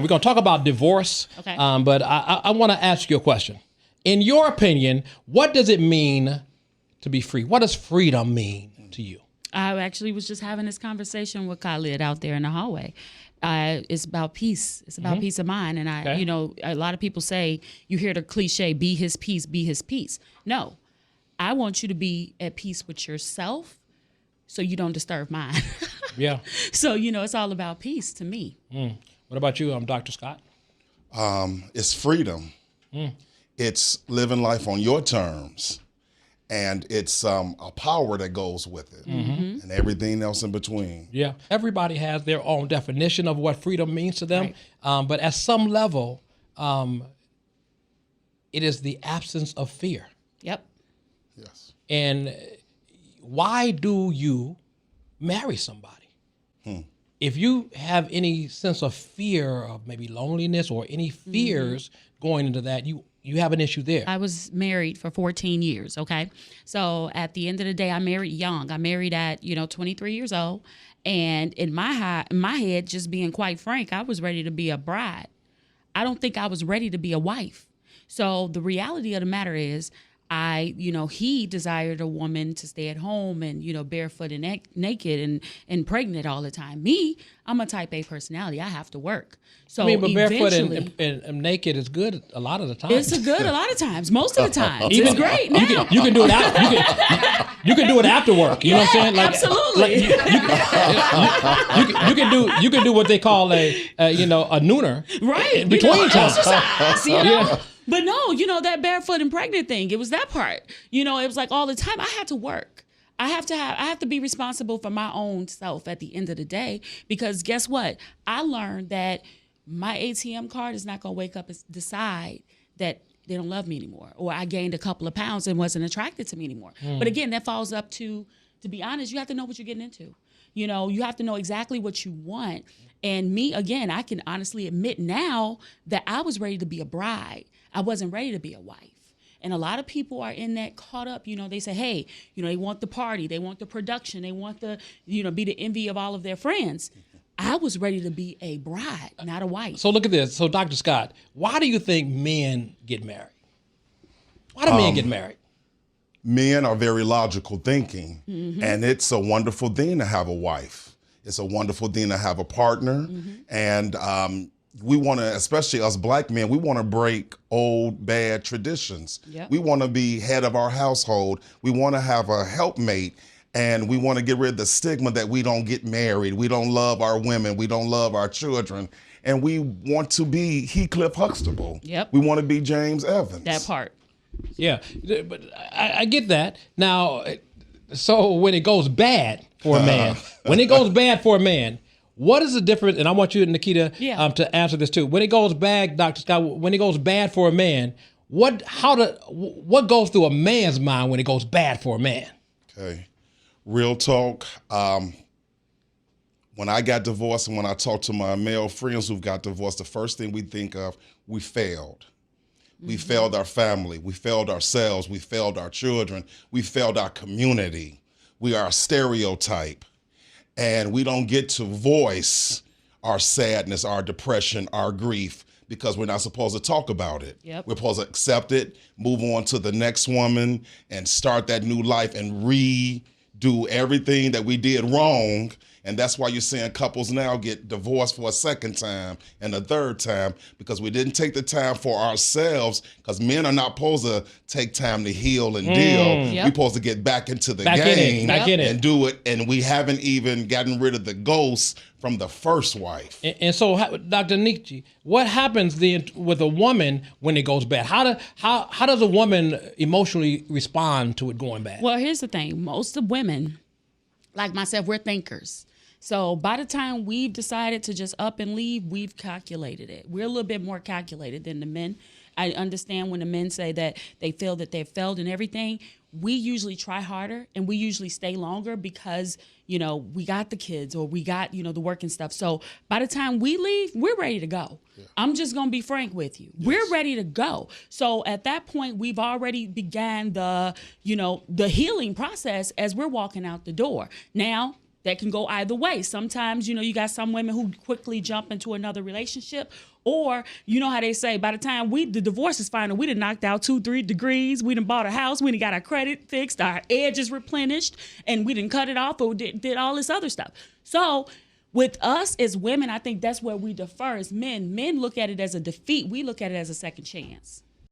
We're going to talk about divorce, Okay. But I want to ask you a question. In your opinion, what does it mean to be free? What does freedom mean to you? I actually was just having this conversation with Khalid out there in the hallway. It's about peace. It's about peace of mind. And Okay. a lot of people say, you hear the cliche, be his peace, be his peace. No, I want you to be at peace with yourself so you don't disturb mine. Yeah. So, it's all about peace to me. What about you, Dr. Scott? It's freedom. It's living life on your terms. And it's a power that goes with it and everything else in between. Yeah. Everybody has their own definition of what freedom means to them. But at some level, it is the absence of fear. Yep. Yes. And why do you marry somebody? If you have any sense of fear of maybe loneliness or any fears going into that, you have an issue there. I was married for 14 years, okay? So at the end of the day, I married young. I married at, 23 years old. And in my head, just being quite frank, I was ready to be a bride. I don't think I was ready to be a wife. So the reality of the matter is, he desired a woman to stay at home and, barefoot and naked and pregnant all the time. Me, I'm a type A personality. I have to work. So but barefoot eventually, and naked is good a lot of the time. it's good a lot of times, most of the time. It's great now. You can do it out. You can do it after work. You know what I'm saying? Absolutely. You can do what they call a nooner. Right. Between times. Exercise, But no, that barefoot and pregnant thing, it was that part. It was like all the time. I had to work. I have to be responsible for my own self at the end of the day, because guess what? I learned that my ATM card is not going to wake up and decide that they don't love me anymore, or I gained a couple of pounds and wasn't attracted to me anymore. But again, that falls up to be honest, you have to know what you're getting into. You have to know exactly what you want. And me, again, I can honestly admit now that I was ready to be a bride. I wasn't ready to be a wife. And a lot of people are in that caught up, they say, hey, they want the party, they want the production, they want the, be the envy of all of their friends. I was ready to be a bride, not a wife. So look at this. So Dr. Scott, why do you think men get married? Why do men get married? Men are very logical thinking, and it's a wonderful thing to have a wife. It's a wonderful thing to have a partner. And we want to, especially us black men, we want to break old bad traditions. Yep. We want to be head of our household. We want to have a helpmate. And we want to get rid of the stigma that we don't get married. We don't love our women. We don't love our children. And we want to be Heathcliff Huxtable. Yep. We want to be James Evans. That part. Yeah, but I get that. Now, so when it goes bad for a man, what is the difference? And I want you, Nikita, to answer this too. When it goes bad, Dr. Scott, when it goes bad for a man, what goes through a man's mind when it goes bad for a man? Okay. Real talk. When I got divorced and when I talk to my male friends who've got divorced, the first thing we think of, we failed. We failed our family. We failed ourselves. We failed our children. We failed our community. We are a stereotype. And we don't get to voice our sadness, our depression, our grief, because we're not supposed to talk about it. Yep. We're supposed to accept it, move on to the next woman, and start that new life and redo everything that we did wrong. And that's why you're seeing couples now get divorced for a second time and a third time, because we didn't take the time for ourselves, because men are not supposed to take time to heal and deal. Yep. We're supposed to get back into the Back game in it. and do it. And we haven't even gotten rid of the ghosts from the first wife. And so, Dr. Nietzsche, what happens then with a woman when it goes bad? How does a woman emotionally respond to it going bad? Well, here's the thing. Most of women, like myself, we're thinkers. So by the time we've decided to just up and leave, we've calculated it. We're a little bit more calculated than the men. I understand when the men say that they feel that they've failed and everything. We usually try harder and we usually stay longer because, we got the kids or we got, the work and stuff. So by the time we leave, we're ready to go. Yeah. I'm just going to be frank with you. Yes. We're ready to go. So at that point, we've already began the healing process as we're walking out the door. Now, that can go either way. Sometimes, you got some women who quickly jump into another relationship, or you know how they say, by the time the divorce is final, we done knocked out 2-3 degrees, we done bought a house, we done got our credit fixed, our edges replenished, and we done cut it off or did all this other stuff. So with us as women, I think that's where we differ as men. Men look at it as a defeat. We look at it as a second chance.